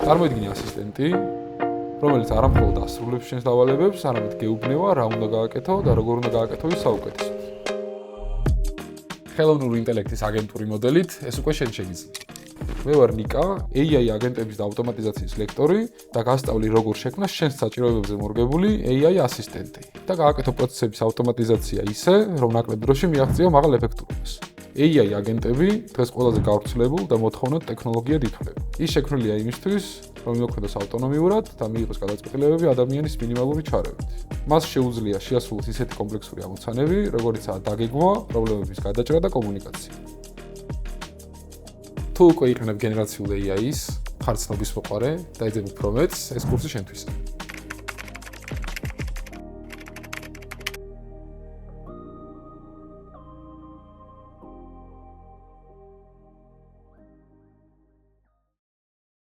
წარმოიდგინე ასისტენტი, რომელიც არ ამხოლოდ ასრულებს შენს დავალებებს, არამედ გეუბნება, რა უნდა გააკეთო და როგორ უნდა გააკეთო ის საუკეთესოდ. ხელოვნური ინტელექტის აგენტური მოდელით ეს უკვე შენ შეგიძლია. მე ვარ ნიკა, AI აგენტების და ავტომატიზაციის ლექტორი და გასწავლი როგორ შექმნა შენს საჭიროებებზე მორგებული AI ასისტენტი და გააკეთო პროცესების ავტომატიზაცია ისე, რომ ნაკლებ დროში მიაღწია მაღალ ეფექტურობას. AI აგენტები დღეს ყველაზე გავრცელებულ და მოთხოვნად ტექნოლოგიად ითვლება. ის შექმნილია იმისთვის, რომ იმოქმედოს ავტონომიურად და მიიღოს გადაწყვეტილებები ადამიანის მინიმალური ჩარევით. მას შეუძლია შეასრულოს ისეთი კომპლექსური ამოცანები, როგორიცაა დაგეგმვა, პრობლემების გადაჭრა და კომუნიკაცია. თუ უკვე იყენებ გენერაციულ AI-ს, ხარ ცნობის მოყარე და ეძებ უფრო მეტს, ეს კურსი შენთვისაა.